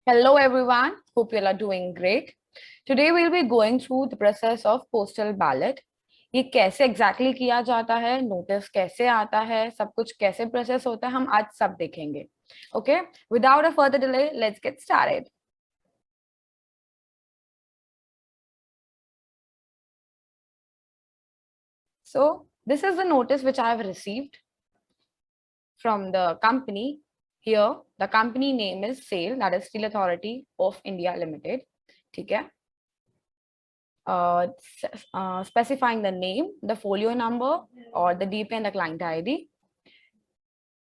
Hello everyone, hope you all are doing great. Today we'll be going through the process of postal ballot. ये कैसे exactly किया जाता है, notice कैसे आता है, सब कुछ कैसे प्रोसेस होता है, हम आज सब देखेंगे. Okay, without a further delay, let's get started. So this is the notice which I have received from the company. Here, the company name is SAIL, that is Steel Authority of India Limited. ठीक है. Specifying the name, the folio number, or the DP and the client ID.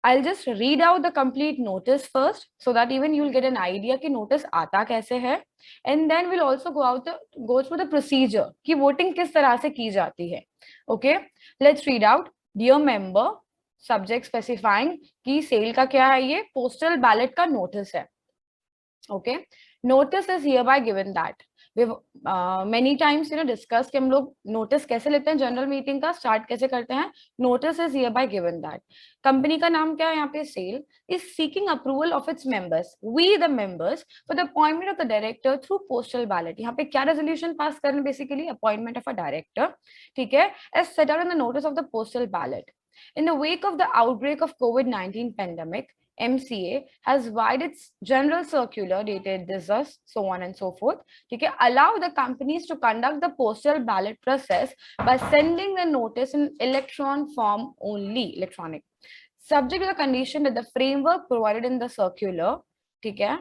I'll just read out the complete notice first, so that even you'll get an idea कि notice आता कैसे है, and then we'll also go through the procedure कि voting किस तरह से की जाती है. Okay, let's read out. Dear member, subject specifying कि sale का क्या है, ये postal ballot का notice है. Okay, notice is hereby given that we've many times discussed कि हम लोग notice कैसे लेते हैं, जनरल मीटिंग का स्टार्ट कैसे करते हैं. Notice is hereby given that company का नाम क्या है यहाँ पे, cell is seeking approval of its members, we the members, for the appointment of the director through postal ballot. यहाँ पे क्या रेजोल्यूशन पास करना, basically appointment of a director. ठीक है, as set out in the notice of the postal ballot. In the wake of the outbreak of COVID-19 pandemic, MCA has widened its general circular dated this, so on and so forth. Okay, allow the companies to conduct the postal ballot process by sending the notice in electron form only, electronic, subject to the condition that the framework provided in the circular, okay,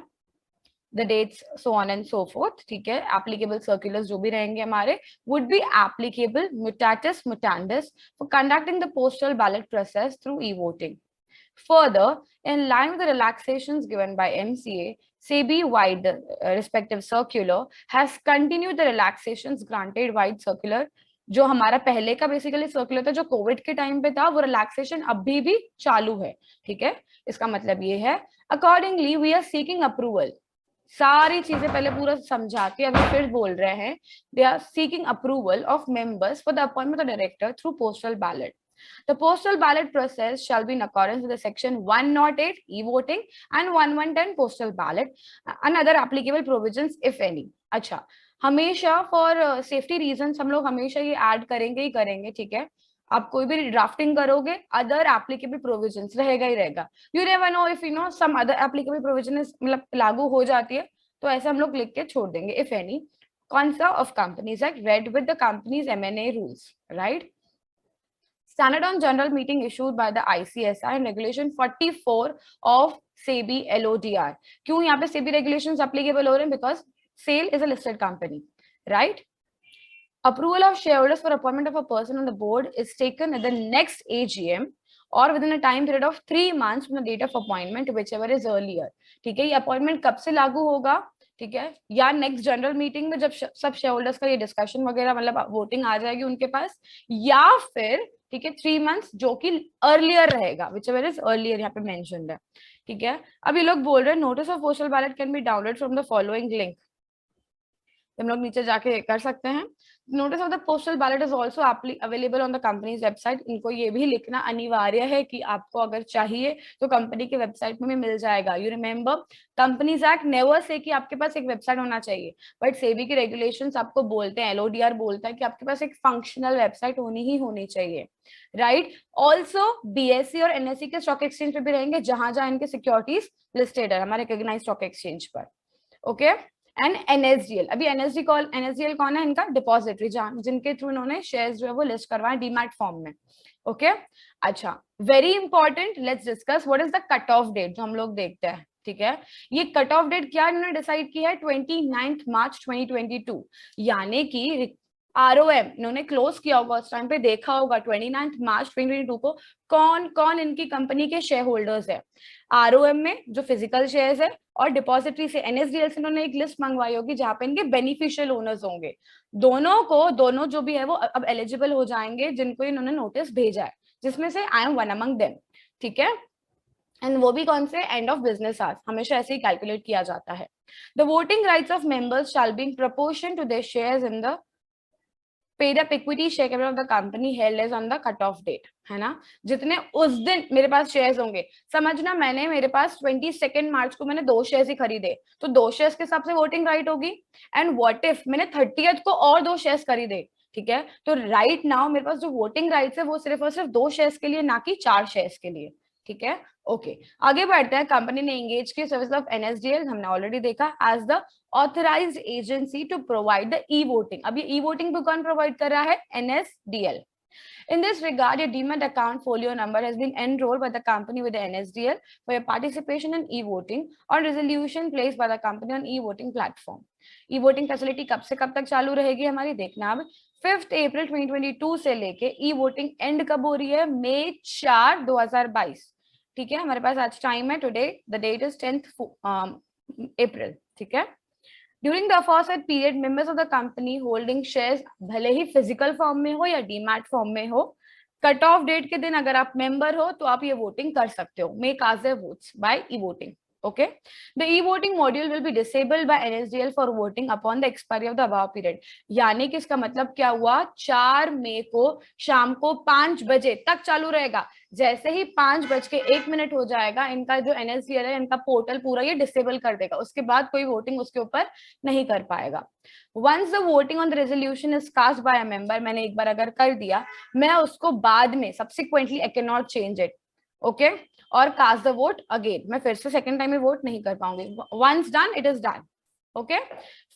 the dates, so on and so forth, ठीक है, applicable circulars जो भी रहेंगे हमारे would be applicable mutatis mutandis for conducting the postal ballot process through e-voting. Further, in line with the relaxations given by MCA, SEBI-wide respective circular has continued the relaxations granted wide circular. जो हमारा पहले का basically circular था, जो Covid के time पे था, वो रिलैक्सेशन अभी भी चालू है. ठीक है, इसका मतलब ये है, accordingly we are seeking approval. सारी चीजें पहले पूरा समझा के अभी फिर बोल रहे हैं, they are seeking approval of members for the appointment of director through postal ballot. The postal ballot process shall be in accordance with the section 108 e-voting and 1110 postal ballot and other applicable provisions if any. अच्छा, हमेशा for safety reasons हम लोग हमेशा ये add करेंगे ही करेंगे. ठीक है, आप कोई भी ड्राफ्टिंग करोगे, अदर एप्लीकेबल प्रोविजंस रहेगा ही रहेगा. You never know if some other applicable provision मतलब लागू हो जाती है, तो ऐसा हम लोग लिख के छोड़ देंगे. If any, concept of companies act read with the company's M&A rules, right? Standard on General Meeting issued by the ICSI and Regulation 44 of SEBI LODR. क्यों यहाँ पे SEBI regulations applicable हो रहे हैं? Because SAIL is a listed company, right? Approval of shareholders for appointment of a person on the board is taken at the next AGM or within a time period of 3 months from the date of appointment, whichever is earlier. ठीक है, ये appointment कब से लागू होगा? ठीक है, या नेक्स्ट जनरल मीटिंग में जब सब शेयर होल्डर्स का ये डिस्कशन वगैरह मतलब वोटिंग आ जाएगी उनके पास, या फिर ठीक है 3 मंथ्स जो कि अर्लियर रहेगा, whichever is earlier यहाँ पे मेंशन्ड है. ठीक है, अब ये लोग बोल रहे हैं notice of postal ballot can be download from the following link. हम लोग नीचे जाके कर सकते हैं. Notice of the postal ballot is also available on the companies website. इनको ये भी लिखना अनिवार्य है कि आपको अगर चाहिए तो कंपनी के वेबसाइट में भी मिल जाएगा. You remember, companies act never say कि आपके पास एक वेबसाइट होना चाहिए, बट सेबी के रेगुलेशंस आपको बोलते हैं, एलओडीआर बोलता है कि आपके पास एक फंक्शनल वेबसाइट होनी चाहिए, राइट? ऑल्सो बीएससी और एनएससी के स्टॉक एक्सचेंज पे भी रहेंगे, जहां जहां इनके सिक्योरिटीज लिस्टेड है हमारे रिकॉग्नाइज्ड स्टॉक एक्सचेंज पर. Okay, and NSDL. अभी एनएसडीएल कौन है? इनका डिपॉजिटरी, जिनके थ्रू इन्होंने शेयर्स जो है वो लिस्ट करवाए डीमैट फॉर्म में. ओके, अच्छा, very important, let's discuss what is the cut off date जो हम लोग देखते हैं. ठीक है, ये कट ऑफ डेट क्या इन्होंने डिसाइड किया है? 29 मार्च 2022, यानी कि आरओएम इन्होंने क्लोज किया होगा उस टाइम पे, देखा होगा 29 मार्च 2022 को कौन कौन इनकी कंपनी के शेयर होल्डर्स है. आरओएम में जो फिजिकल शेयर्स है, और डिपॉजिटरी से एनएसडीएल से इन्होंने एक लिस्ट मंगवाई होगी जहां पे इनके बेनिफिशियल ओनर्स होंगे. दोनों जो भी है वो अब एलिजिबल हो जाएंगे जिनको इन्होंने नोटिस भेजा है, जिसमें से I am one among them. ठीक है, एंड वो भी कौन से? एंड ऑफ बिजनेस आवर्स, हमेशा ऐसे ही कैलकुलेट किया जाता है. The voting rights of members shall be in proportion to their shares in the paid up equity share capital of the company held as on the cut off date, है ना, जितने उस दिन मेरे पास शेयर्स होंगे, समझना मैंने मेरे पास 22 मार्च को मैंने 2 शेयर्स ही खरीदे, तो 2 शेयर्स के हिसाब से वोटिंग राइट होगी। एंड व्हाट इफ मैंने 30th को और 2 शेयर्स खरीदे, ठीक है, तो राइट नाउ मेरे पास जो वोटिंग राइट्स है वो सिर्फ और सिर्फ 2 शेयर्स के लिए, ना कि 4 शेयर्स के लिए, ठीक है। ओके, आगे बढ़ते हैं। कंपनी ने एंगेज की सर्विस ऑफ एनएसडीएल, हमने ऑलरेडी देखा, as the authorised agency to provide the e voting. अब ये ई वोटिंग भी कौन प्रोवाइड कर रहा है? NSDL. In this regard, your demat account folio number has been enrolled by the company with the NSDL for your participation in e-voting or resolution placed by the company on e-voting platform. E-voting facility कब से कब तक चालू रहेगी हमारी? देखना अब 5 अप्रैल 2022 से लेके e-voting एंड कब हो रही है? मई 4, 2022, ठीक है। हमारे पास आज टाइम है, today the date is 10th April, ठीक है। During the aforesaid period, members of the company holding shares भले ही फिजिकल फॉर्म में हो या डीमैट फॉर्म में हो, कट ऑफ डेट के दिन अगर आप मेंबर हो तो आप ये वोटिंग कर सकते हो, make cast their votes by e voting. Okay, the e-voting module will be disabled by NSDL for voting upon the expiry of the above period. यानी कि इसका मतलब क्या हुआ? 4 मई को शाम को 5 बजे तक चालू रहेगा। जैसे ही 5:01 हो जाएगा, इनका जो NSDL है, इनका पोर्टल पूरा ये डिसेबल कर देगा, उसके बाद कोई वोटिंग उसके ऊपर नहीं कर पाएगा। Once the voting on the resolution is cast by a member, मैंने एक बार अगर कर दिया, मैं उसको बाद में subsequently I cannot change it, okay, और कास्ट द वोट अगेन, मैं फिर से सेकंड टाइम में वोट नहीं कर पाऊंगी। Once done it is done, okay.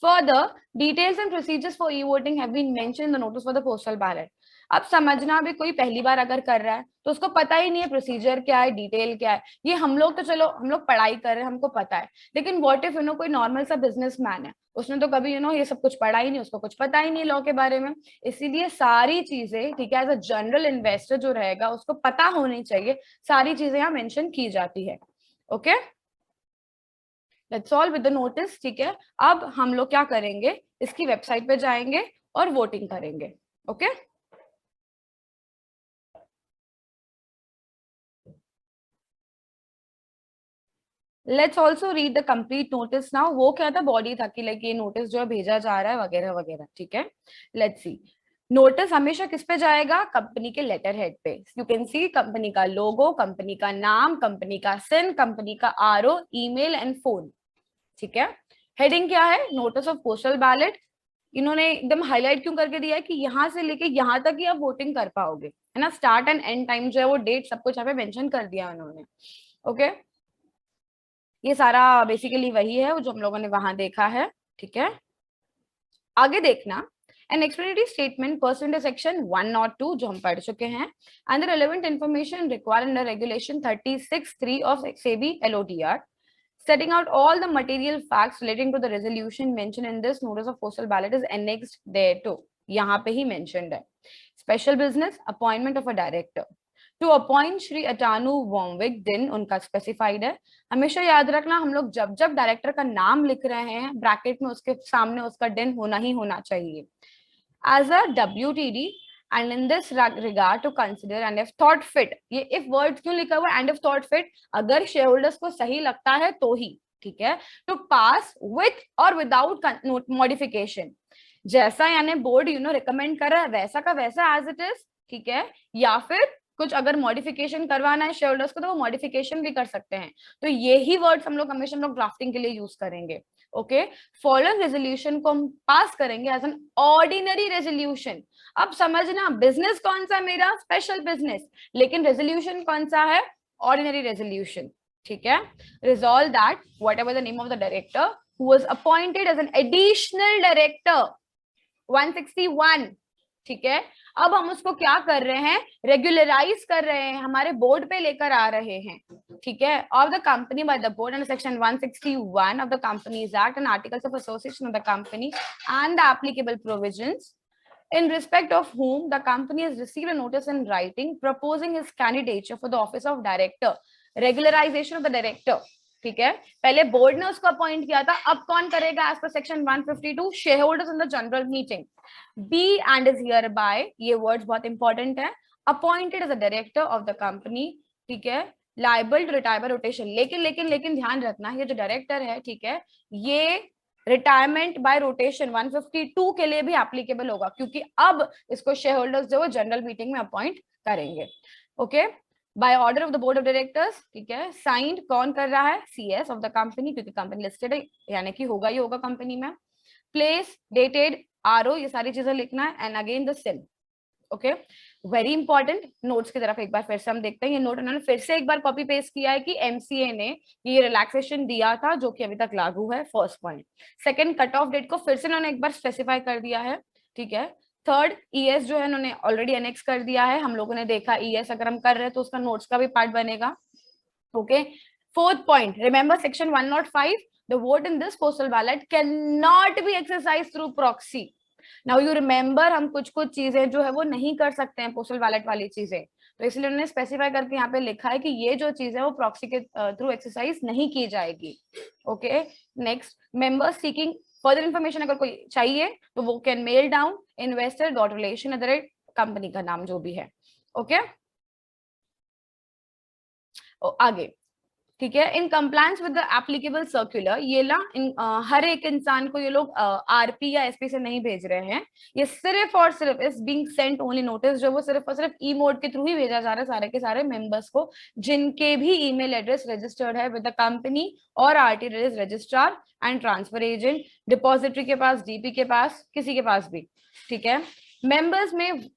Further details and procedures for e voting have been mentioned in the notice for the postal ballot. अब समझना, भी कोई पहली बार अगर कर रहा है तो उसको पता ही नहीं है प्रोसीजर क्या है, डिटेल क्या है। ये हम लोग तो चलो हम लोग पढ़ाई कर रहे हैं, हमको पता है, लेकिन व्हाट इफ कोई नॉर्मल सा बिजनेसमैन है, उसने तो कभी ये सब कुछ पढ़ा ही नहीं, उसको कुछ पता ही नहीं लॉ के बारे में। इसीलिए सारी चीजें, ठीक है, एज अ जनरल इन्वेस्टर जो रहेगा उसको पता होनी चाहिए, सारी चीजें यहाँ मेंशन की जाती है, okay. Let's all with the notice, ठीक है। अब हम लोग क्या करेंगे, इसकी वेबसाइट पे जाएंगे और वोटिंग करेंगे, okay. Let's also read the complete notice now. वो क्या था? बॉडी था कि लाइक ये नोटिस जो है भेजा जा रहा है वगैरह वगैरह, ठीक है। लेट्स सी, नोटिस हमेशा किस पे जाएगा? कंपनी के लेटर हेड पे। यू कैन सी कंपनी का लोगो, कंपनी का नाम, कंपनी का सिन, कंपनी का आरओ, ईमेल एंड फोन, ठीक है। हेडिंग क्या है? Notice of postal ballot. इन्होंने एकदम हाईलाइट क्यों करके दिया है कि यहाँ से लेके यहाँ तक ही आप वोटिंग कर पाओगे, है ना। स्टार्ट एंड एंड टाइम जो है वो डेट सब कुछ यहाँ पे मेंशन कर दिया उन्होंने, ओके। ये सारा बेसिकली वही है जो हम लोगों ने वहां देखा है, ठीक है। आगे देखना, an explanatory statement pursuant to section 102 जो हम पढ़ चुके हैं, and the relevant information required under regulation 36(3) of SEBI LODR, setting out all the material facts relating to the resolution mentioned in this notice of postal ballot is annexed thereto. यहाँ पे ही mentioned है। Special business, appointment of a director. To appoint Shri Atanu वॉमविक, दिन उनका specified है। हमेशा याद रखना, हम लोग जब जब डायरेक्टर का नाम लिख रहे हैं ब्रैकेट में उसके सामने उसका दिन होना ही होना चाहिए। As a WTD and in this regard to consider and if thought fit, ये if word क्यों लिखा हुआ है? and if thought fit, अगर शेयर होल्डर्स को सही लगता है तो ही, ठीक है, to pass with और without modification, जैसा यानी बोर्ड रिकमेंड कर रहा है वैसा का वैसा एज इट इज, ठीक है, या फिर कुछ अगर मॉडिफिकेशन करवाना है शेयर होल्डर्स को तो वो मॉडिफिकेशन भी कर सकते हैं। तो यही वर्ड्स हम लोग हमेशा ड्राफ्टिंग के लिए यूज करेंगे, ओके। फॉलोइंग रेजोल्यूशन को हम पास करेंगे एज एन ऑर्डिनरी रेजोल्यूशन। अब समझना, बिजनेस कौन सा मेरा? स्पेशल बिजनेस, लेकिन रेजोल्यूशन कौन सा है? ऑर्डिनरी रेजोल्यूशन, ठीक है। Resolve that whatever the name of the director who was appointed as an additional director 161, ठीक है। अब हम उसको क्या कर रहे हैं? रेगुलराइज कर रहे हैं, हमारे बोर्ड पे लेकर आ रहे हैं, ठीक है। Of the company by the board under section 161 of the companies act and articles of association of the company and the applicable provisions in respect of whom the company has received a notice in writing proposing his candidature for the office of director, regularization of the director, ठीक है। पहले board ने उसको appoint किया था, अब कौन करेगा? As per section 152, share holders in the general meeting. Be and is hereby, ये वर्ड्स बहुत इंपॉर्टेंट है, appointed as a director of the company, ठीक है, liable to retire by rotation. लेकिन लेकिन लेकिन ध्यान रखना, ये जो डायरेक्टर है, ठीक है, ये रिटायरमेंट बाय रोटेशन 152 के लिए भी एप्लीकेबल होगा, क्योंकि अब इसको शेयर होल्डर्स जो जनरल मीटिंग में अपॉइंट करेंगे। Okay, by order of the board of directors, ठीक है, साइंड कौन कर रहा है, सीएस ऑफ द कंपनी, क्योंकि कंपनी लिस्टेड है, यानी कि होगा ही होगा कंपनी में। प्लेस, डेटेड, आरओ, ये सारी चीजें लिखना है, and again the SIM. Okay, very important. Notes की तरफ एक बार फिर से हम देखते हैं। ये नोट उन्होंने फिर से एक बार कॉपी पेस्ट किया है कि एमसीए ने ये रिलैक्सेशन दिया था जो कि अभी तक लागू है, first point. Second, cut off date को फिर से उन्होंने एक बार स्पेसिफाई कर दिया है, ठीक है। थर्ड, ईएस जो है उन्होंने ऑलरेडी एनेक्स कर दिया है, हम लोगों ने देखा ईएस अगर हम कर रहे हैं तो उसका नोट्स का भी पार्ट बनेगा। Okay, fourth point, remember section 105, the vote in this postal ballot cannot be exercised through proxy. Now you remember, हम कुछ कुछ चीजें जो है वो नहीं कर सकते हैं पोस्टल बैलेट वाली चीजें, तो इसलिए उन्होंने स्पेसिफाई करके यहाँ पे लिखा है कि ये जो चीज है वो प्रॉक्सी के थ्रू एक्सरसाइज नहीं की जाएगी। Okay, next, members seeking further information अगर कोई चाहिए तो वो can mail down investor.relation@ company का नाम जो भी है। ओके, आगे, ठीक है, in compliance with the applicable circular, ये ला हर एक इंसान को ये लोग आरपी या एसपी से नहीं भेज रहे हैं, ये सिर्फ और सिर्फ is being Saint only notice जो वो सिर्फ और सिर्फ ई मोड के थ्रू ही भेजा जा रहा है सारे के सारे मेंबर्स को, जिनके भी ईमेल एड्रेस रजिस्टर्ड है विद द कंपनी और RT registrar and transfer agent, depository के पास, डीपी के पास, किसी के पास भी, ठीक है। मेंबर्स में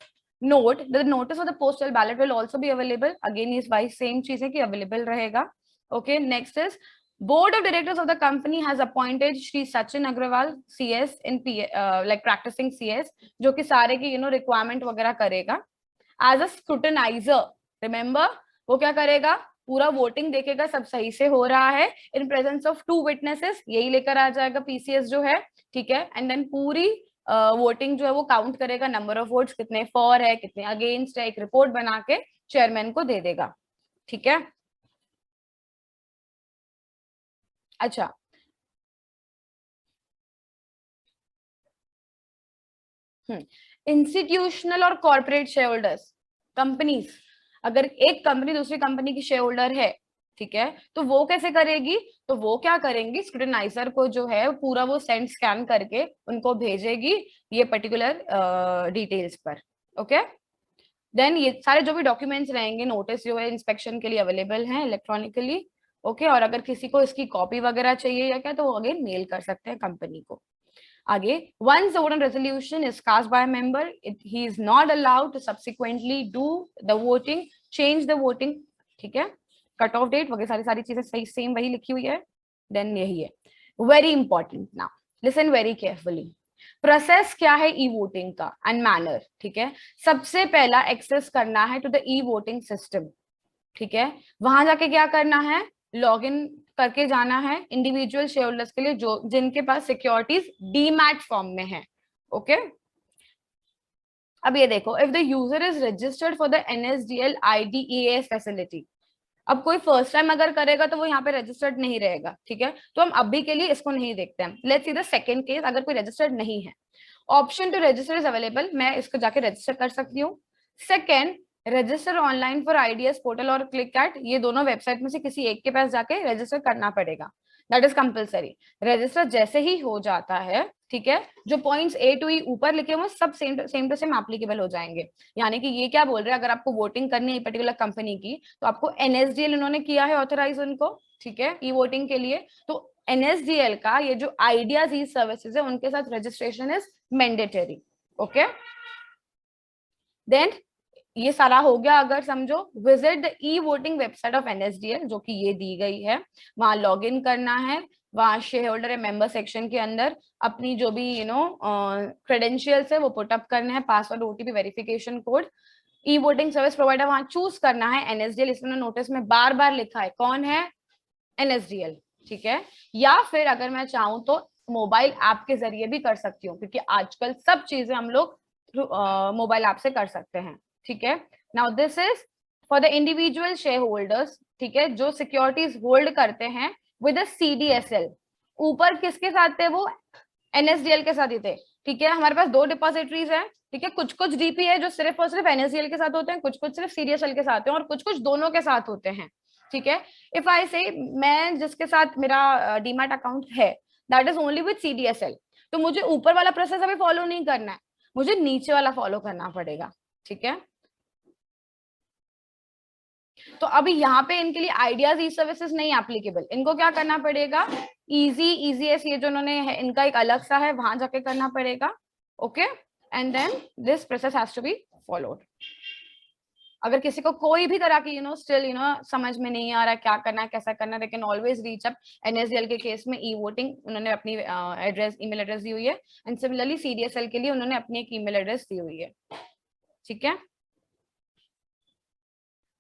note the notice of the postal ballot will also be available, again इस वाइज सेम चीजें कि अवेलेबल रहेगा। Okay, next is board of directors of the company has appointed Shri Sachin Agrawal CS in like practicing CS, जो कि सारे की requirement वगैरह करेगा as a scrutinizer। Remember, वो क्या करेगा, पूरा वोटिंग देखेगा सब सही से हो रहा है, in presence of 2 witnesses, यही लेकर आ जाएगा पीसीएस जो है, ठीक है, एंड देन पूरी वोटिंग जो है वो काउंट करेगा, नंबर ऑफ वोट्स कितने फॉर है कितने अगेंस्ट है, एक रिपोर्ट बना के चेयरमैन को दे देगा, ठीक है। अच्छा, इंस्टीट्यूशनल और कॉर्पोरेट शेयर होल्डर्स, कंपनीज, अगर एक कंपनी दूसरी कंपनी की शेयर होल्डर है, ठीक है, तो वो कैसे करेगी, तो वो क्या करेंगी, स्क्रूटिनाइजर को जो है पूरा वो सेंड स्कैन करके उनको भेजेगी ये पर्टिकुलर डिटेल्स पर। ओके, देन ये सारे जो भी डॉक्यूमेंट्स रहेंगे, नोटिस जो है इंस्पेक्शन के लिए अवेलेबल हैं इलेक्ट्रॉनिकली। ओके, और अगर किसी को इसकी कॉपी वगैरह चाहिए या क्या, तो वो अगेन मेल कर सकते हैं कंपनी को। आगे, once the vote on resolution is cast by a member, he is not allowed to subsequently do the voting, change the voting, ठीक है, कट ऑफ डेट वगैरह सारी सारी चीजें सही सेम वही लिखी हुई है। देन यही है very important, now listen very carefully, process क्या है ई वोटिंग का एंड मैनर, ठीक है। सबसे पहला एक्सेस करना है to the e voting system, ठीक है, वहां जाके क्या करना है, लॉगिन करके जाना है इंडिविजुअल शेयर होल्डर्स के लिए जो जिनके पास सिक्योरिटीज डीमैट फॉर्म में है। ओके, अब ये देखो, if the user is registered for the NSDL ideas facility, अब कोई फर्स्ट टाइम अगर करेगा तो वो यहाँ पे रजिस्टर्ड नहीं रहेगा, ठीक है, तो हम अभी के लिए इसको नहीं देखते हैं। Let's see the second case, अगर कोई रजिस्टर्ड नहीं है, option to register is available, मैं इसको जाके रजिस्टर कर सकती हूँ। Second, register online for IDS portal और क्लिक एट, ये दोनों वेबसाइट में से किसी एक के पास जाके रजिस्टर करना पड़ेगा, दैट इज कंपलसरी। रजिस्टर जैसे ही हो जाता है, ठीक है, जो पॉइंट्स ए टू ई ऊपर लिखे हुए सब सेम टू सेम एप्लीकेबल हो जाएंगे। यानी कि ये क्या बोल रहे हैं, अगर आपको वोटिंग करनी है पर्टिकुलर कंपनी की, तो आपको एनएसडीएल उन्होंने किया है ऑथराइज उनको, ठीक है, ई वोटिंग के लिए, तो एनएसडीएल का ये जो आइडियाज ई सर्विसेज है उनके साथ registration is mandatory. Okay, then ये सारा हो गया। अगर समझो, visit the e voting website of NSDL, जो कि ये दी गई है, वहां लॉग इन करना है, वहां शेयर होल्डर या मेंबर सेक्शन के अंदर अपनी जो भी क्रेडेंशियल्स है वो पुटअप करने हैं, password, OTP, verification code, e voting service provider वहां चूज करना है एनएसडीएल, इसमें नोटिस में बार बार लिखा है कौन है, एनएसडीएल, ठीक है। या फिर अगर मैं चाहूँ तो मोबाइल ऐप के जरिए भी कर सकती हूँ, क्योंकि आजकल सब चीजें हम लोग मोबाइल ऐप से कर सकते हैं, ठीक है। Now this is for the individual share holders, ठीक है, जो सिक्योरिटीज होल्ड करते हैं विद सीडीएसएल, ऊपर किसके साथ थे वो, एनएसडीएल के साथ ही थे, ठीक है। हमारे पास 2 डिपॉजिटरीज हैं, ठीक है, कुछ कुछ डीपी है जो सिर्फ और सिर्फ एनएसडीएल के साथ होते हैं, कुछ कुछ सिर्फ सीडीएसएल के साथ हैं, और कुछ कुछ दोनों के साथ होते हैं, ठीक है। इफ आई से मैं जिसके साथ मेरा डीमैट अकाउंट है, that is only with CDSL। तो मुझे ऊपर वाला प्रोसेस अभी फॉलो नहीं करना है, मुझे नीचे वाला फॉलो करना पड़ेगा, ठीक है। तो अभी यहाँ पे इनके लिए आइडियाज ई सर्विसेज नहीं एप्लीकेबल, इनको क्या करना पड़ेगा, EasyECS ये जो उन्होंने है इनका एक अलग सा है, वहां जाके करना पड़ेगा, okay. And then this process has to be followed. अगर किसी को कोई भी तरह की स्टिल समझ में नहीं आ रहा है क्या करना है कैसा करना है, they can always reach up. NSDL के केस में E-voting उन्होंने अपनी एड्रेस ईमेल एड्रेस दी हुई है, एंड सिमिलरली CDSL के लिए उन्होंने अपनी एक ईमेल एड्रेस दी हुई है, ठीक है।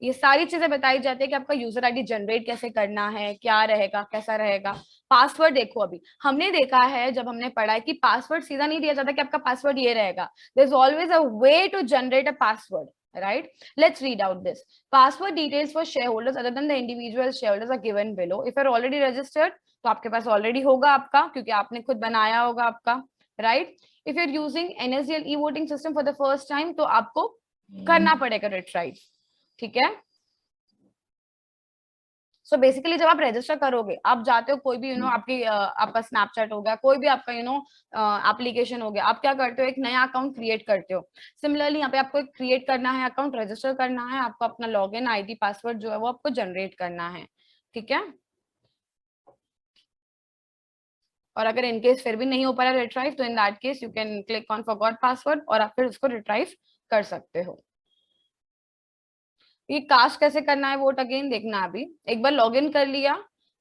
ये सारी चीजें बताई जाती है कि आपका यूजर आईडी जनरेट कैसे करना है, क्या रहेगा कैसा रहेगा। पासवर्ड देखो, अभी हमने देखा है जब हमने पढ़ा है कि पासवर्ड सीधा नहीं दिया जाता कि आपका पासवर्ड ये रहेगा, there is always a way to generate a password, right? Let's read out this. Password details for shareholders other than the individual shareholders are given below. If you're already registered, तो आपके पास already होगा आपका, क्योंकि आपने खुद बनाया होगा आपका, right? If you're using NSDL e-voting system for the first time, तो आपको करना पड़ेगा retry, ठीक है। सो बेसिकली जब आप रजिस्टर करोगे, आप जाते हो कोई भी आपकी आपका स्नैपचैट हो गया, कोई भी आपका एप्लीकेशन हो गया, आप क्या करते हो, एक नया अकाउंट क्रिएट करते हो। सिमिलरली यहाँ पे आपको एक क्रिएट करना है अकाउंट, रजिस्टर करना है, आपको अपना लॉगिन आईडी पासवर्ड जो है वो आपको जनरेट करना है, ठीक है। और अगर इनकेस फिर भी नहीं हो पा रहा रिट्राइव, तो in that case you can click on forgot password और आप फिर उसको रिट्राइव कर सकते हो। ये कास्ट कैसे करना है वोट, अगेन देखना, अभी एक बार लॉग इन कर लिया,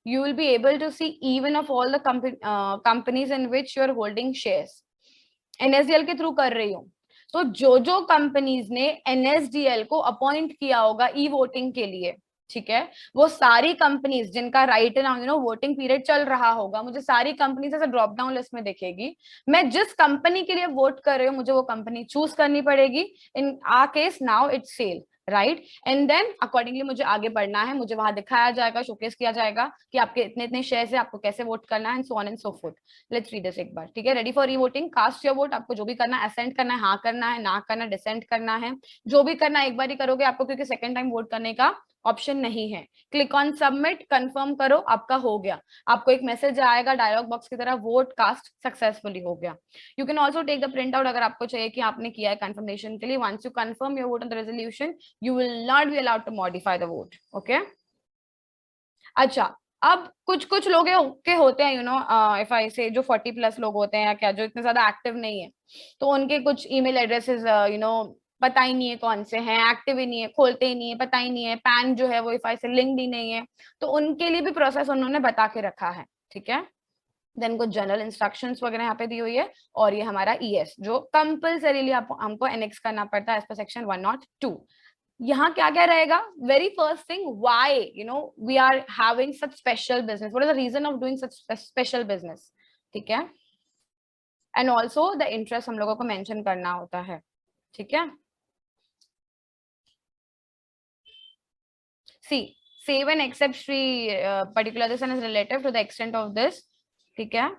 you will be able to see even of all the companies in which you are holding shares। NSDL के थ्रू कर रही हूँ, तो जो जो कंपनीज ने NSDL को अपॉइंट किया होगा ई वोटिंग के लिए, ठीक है, वो सारी कंपनीज जिनका राइट नाउ वोटिंग पीरियड चल रहा होगा, मुझे सारी कंपनीज ऐसे ड्रॉप डाउन लिस्ट में दिखेगी। मैं जिस कंपनी के लिए वोट कर रही हूँ मुझे वो कंपनी चूज करनी पड़ेगी। In our case now it's SAIL, right. And then accordingly मुझे आगे बढ़ना है, मुझे वहां दिखाया जाएगा, शोकेस किया जाएगा कि आपके इतने इतने शेयर्स है, आपको कैसे वोट करना है, and so on and so forth. Let's read this एक बार, ठीक है। Ready for e voting, cast your vote, आपको जो भी करना है, असेंट करना है, हाँ करना है, ना करना, डिसेंट करना है, जो भी करना है एक बार ही करोगे आपको, क्योंकि सेकंड टाइम वोट करने का ऑप्शन नहीं है। क्लिक ऑन सबमिट, कंफर्म करो, आपका हो गया। आपको एक मैसेज आएगा डायलॉग बॉक्स की तरह, वोट कास्ट सक्सेसफुली हो गया। You can also take the print out अगर आपको चाहिए कि आपने किया है कंफर्मेशन के लिए। Once you confirm your vote on the resolution, you will not be allowed to modify the vote, okay। अच्छा, अब कुछ कुछ लोग के होते हैं इफ आई से जो 40+ लोग होते हैं या क्या, जो इतने ज्यादा एक्टिव नहीं है, तो उनके कुछ ईमेल एड्रेसेस पता ही नहीं है कौन से हैं, एक्टिव ही नहीं है, खोलते ही नहीं है, पता ही नहीं है, पैन जो है वो इफ आई से लिंक्ड ही नहीं है, तो उनके लिए भी प्रोसेस उन्होंने बता के रखा है, ठीक है। देन कुछ जनरल इंस्ट्रक्शंस वगैरह यहाँ पे दी हुई है, और ये हमारा ES जो कंपल्सरीली हमको एनेक्स करना पड़ता है एज पर सेक्शन 102। यहाँ क्या क्या रहेगा, very first thing, why we are having such special business, what is the reason of doing such special business, ठीक है। एंड ऑल्सो द इंटरेस्ट हम लोगों को मेंशन करना होता है, ठीक है। सी, save and accept particular this and is relative to the extent of this, ठीक है।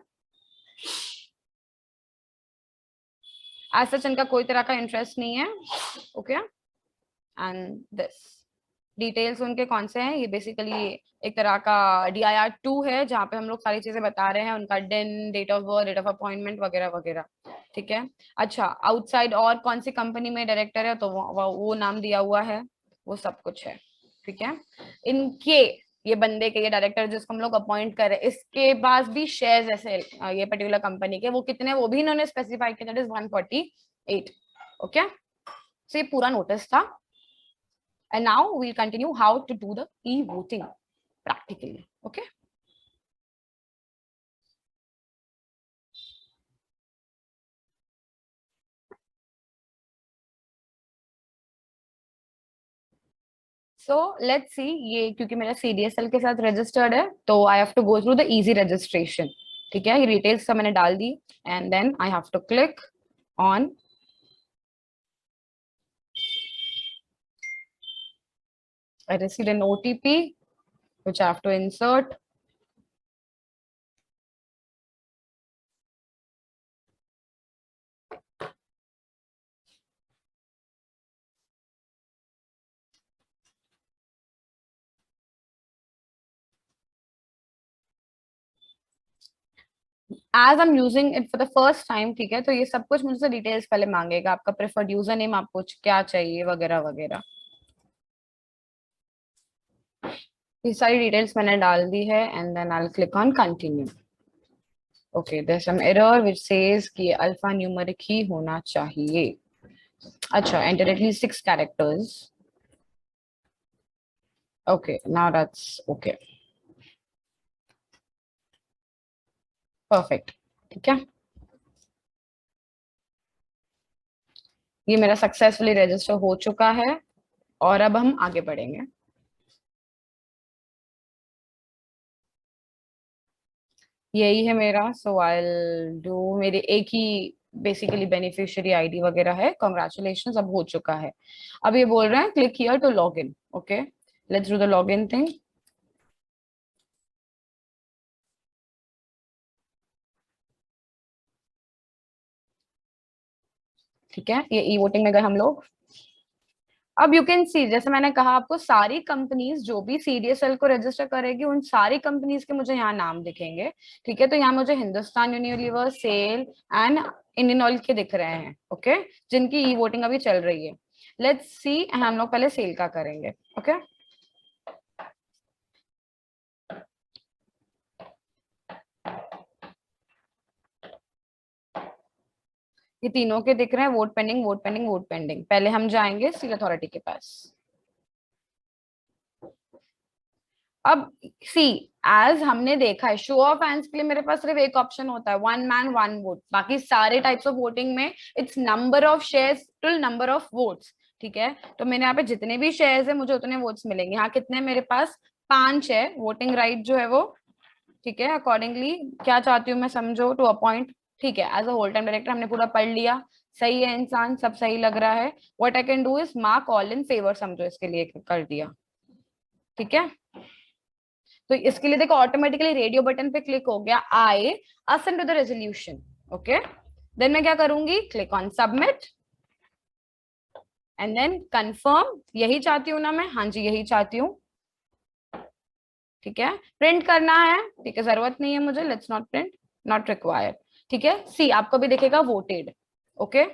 ऐसा इनका कोई तरह का इंटरेस्ट नहीं है, ओके। एंड दिस डिटेल्स उनके कौन से हैं, ये बेसिकली एक तरह का DIR-2 है, जहाँ पे हम लोग सारी चीजें बता रहे हैं, उनका दिन, date of birth, date of appointment वगैरह वगैरह, ठीक है। अच्छा, आउटसाइड और कौन सी कंपनी में डायरेक्टर है, तो वो नाम दिया हुआ है, वो सब कुछ है, ठीक है। इनके ये बंदे के, ये डायरेक्टर जिसको हम लोग अपॉइंट कर रहे हैं, इसके पास भी शेयर्स ऐसे ये पर्टिकुलर कंपनी के, वो कितने, वो भी इन्होंने स्पेसिफाई किया, दैट इज 148, ओके। सो ये पूरा नोटिस था। And now we'll continue how to do the e-voting practically. Okay. So let's see, ये क्योंकि मेरा CDSL के साथ रजिस्टर्ड है, तो I have to go through the easy registration. ठीक है, ये डिटेल्स सब मैंने डाल दी, and then I have to click on I received an OTP which I have to insert. As I am using it for the first time, ठीक है, तो ये सब कुछ मुझसे डिटेल्स पहले मांगेगा, आपका प्रेफर्ड यूजर नेम, आपको क्या चाहिए वगैरह वगैरह। ये सारी डिटेल्स मैंने डाल दी है and then I will click on continue. Okay, there some error which says कि अल्फा न्यूमेरिक ही होना चाहिए। अच्छा, enter at least 6 characters. Okay, now that's okay, perfect, ठीक है। ये मेरा सक्सेसफुली रजिस्टर हो चुका है और अब हम आगे बढ़ेंगे। यही है मेरा, सो आई विल डू, मेरे एक ही बेसिकली बेनिफिशियरी आईडी वगैरह है। कॉन्ग्रेचुलेशन, अब हो चुका है। अब ये बोल रहे हैं click here to log in. Okay, let's do the log in thing. ठीक है, ये ई वोटिंग में गए हम लोग। अब यू कैन सी, जैसे मैंने कहा आपको, सारी कंपनीज जो भी सीडीएसएल को रजिस्टर करेगी उन सारी कंपनीज के मुझे यहाँ नाम दिखेंगे। ठीक है, तो यहाँ मुझे Hindustan Unilever, SAIL and Indian Oil के दिख रहे हैं। ओके, जिनकी ई वोटिंग अभी चल रही है। लेट्स सी, हम लोग पहले सेल का करेंगे। ओके, ये तीनों के दिख रहे हैं, vote pending, vote pending, vote pending. पहले हम जाएंगे स्टील अथॉरिटी के पास। अब सी, एज हमने देखा है, शो ऑफ हैंड्स के लिए मेरे पास सिर्फ एक ऑप्शन होता है, वन मैन वन वोट। बाकी सारे टाइप्स ऑफ वोटिंग में it's number of shares to number of votes. ठीक है, तो मैंने यहाँ पे जितने भी शेयर्स है मुझे उतने वोट्स मिलेंगे। यहाँ कितने मेरे पास, 5 है वोटिंग राइट जो है वो। ठीक है, अकॉर्डिंगली क्या चाहती हूँ मैं, समझो, टू अपॉइंट। ठीक है, as a whole time director हमने पूरा पढ़ लिया। सही है इंसान, सब सही लग रहा है। What I can do is mark all in favour, समझो, इसके लिए कर दिया। ठीक है, तो इसके लिए देखो ऑटोमेटिकली रेडियो बटन पे क्लिक हो गया, I assent to the resolution. Okay, then मैं क्या करूंगी, click on submit and then confirm. यही चाहती हूँ ना मैं, हाँ जी यही चाहती हूँ। ठीक है, प्रिंट करना है, ठीक है, जरूरत नहीं है मुझे, let's not print, not required. ठीक है, सी आपको भी दिखेगा वोटेड। ओके,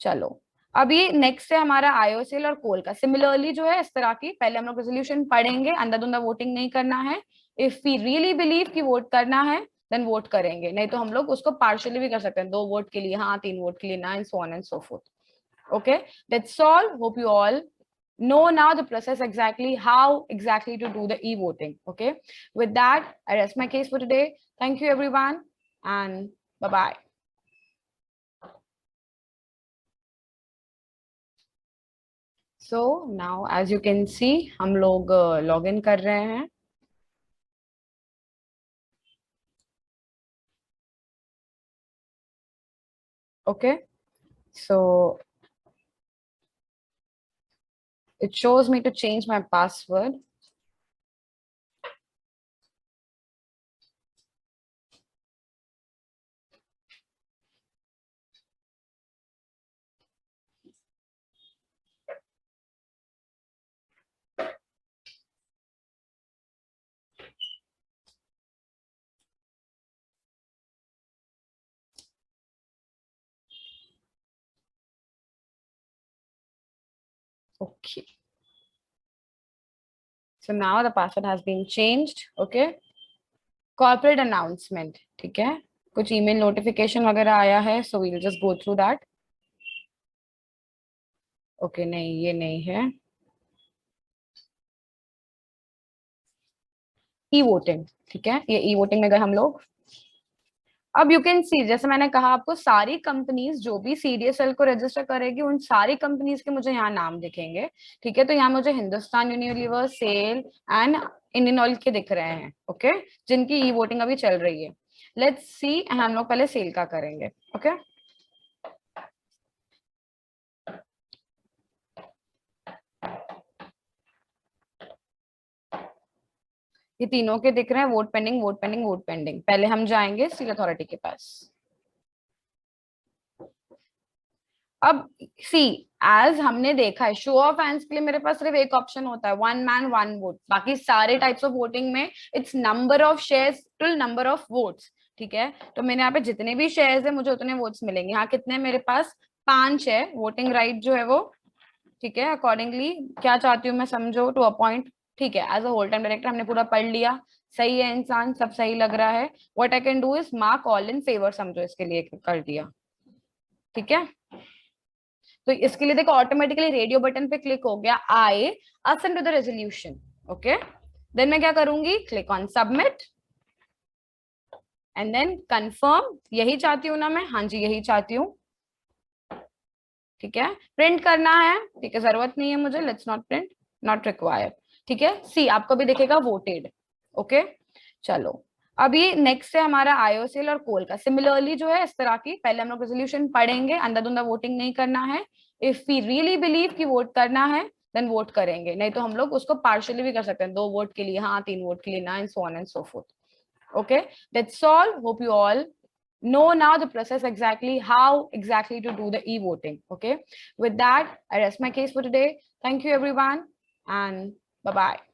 चलो, अब ये नेक्स्ट है हमारा आईओसीएल और कोल का। सिमिलरली जो है इस तरह की, पहले हम लोग रेजोल्यूशन पढ़ेंगे, अंधा धुंधा वोटिंग नहीं करना है। इफ वी रियली बिलीव कि वोट करना है देन वोट करेंगे, नहीं तो हम लोग उसको पार्शियली भी कर सकते हैं, 2 वोट के लिए हाँ, 3 वोट के लिए ना, and so on and so fourth. Okay, that's all, hope you all know now the process exactly, how exactly to do the e-voting. Okay, with that I rest my case for today. Thank you everyone and bye bye. So now as you can see हम लोग log in कर रहे हैं। Okay, so it shows me to change my password. Okay, so now the password has been changed. Okay, corporate announcement, ठीक है, कुछ email notification वगैरह आया है, so we'll just go through that. Okay, नहीं ये नहीं है। ई वोटिंग, ठीक है, ये ई वोटिंग में गए हम लोग। अब यू कैन सी, जैसे मैंने कहा आपको, सारी कंपनीज जो भी सीडीएसएल को रजिस्टर करेगी उन सारी कंपनीज के मुझे यहाँ नाम दिखेंगे। ठीक है, तो यहाँ मुझे Hindustan Unilever, SAIL and Indian Oil के दिख रहे हैं। ओके, जिनकी ई वोटिंग अभी चल रही है। लेट्स सी, हम लोग पहले सेल का करेंगे। ओके, ये तीनों के दिख रहे हैं, vote pending, vote pending, vote pending. पहले हम जाएंगे स्टील अथॉरिटी के पास। अब सी, एज हमने देखा है, शो ऑफ हैंड्स के लिए मेरे पास सिर्फ एक ऑप्शन होता है, वन मैन वन वोट। बाकी सारे टाइप्स ऑफ वोटिंग में it's number of shares to number of votes. ठीक है, तो मैंने यहाँ पे जितने भी शेयर्स है मुझे उतने वोट्स मिलेंगे। यहाँ कितने मेरे पास 5 है, वोटिंग राइट जो है वो, ठीक है। अकॉर्डिंगली क्या चाहती हूँ मैं, समझो, टू अपॉइंट, ठीक है, as a whole time director हमने पूरा पढ़ लिया, सही है इंसान, सब सही लग रहा है। What I can do is mark all in favour, समझो इसके लिए कर दिया, ठीक है। तो इसके लिए देखो ऑटोमेटिकली रेडियो बटन पे क्लिक हो गया, I assent to the resolution, okay. Then मैं क्या करूंगी, click on submit and then confirm. यही चाहती हूँ ना मैं, हाँ जी यही चाहती हूँ, ठीक है। प्रिंट करना है, ठीक है, जरूरत नहीं है मुझे, let's not print, not required, ठीक है। सी आपको भी दिखेगा वोटेड, ओके। चलो अभी नेक्स्ट है हमारा आईओसीएल और कोल का। सिमिलरली जो है इस तरह की, पहले हम लोग रेजोल्यूशन पढ़ेंगे, अंधाधुंधा वोटिंग नहीं करना है। इफ वी रियली बिलीव कि वोट करना है देन वोट करेंगे, नहीं तो हम लोग उसको पार्शियली भी कर सकते हैं, 2 वोट के लिए हाँ, 3 वोट के लिए ना, and so on and so fourth, okay. That's all. Hope you all know now the process exactly, how exactly to do the e-voting, okay. With that I rest my case for today. Thank you everyone and bye bye.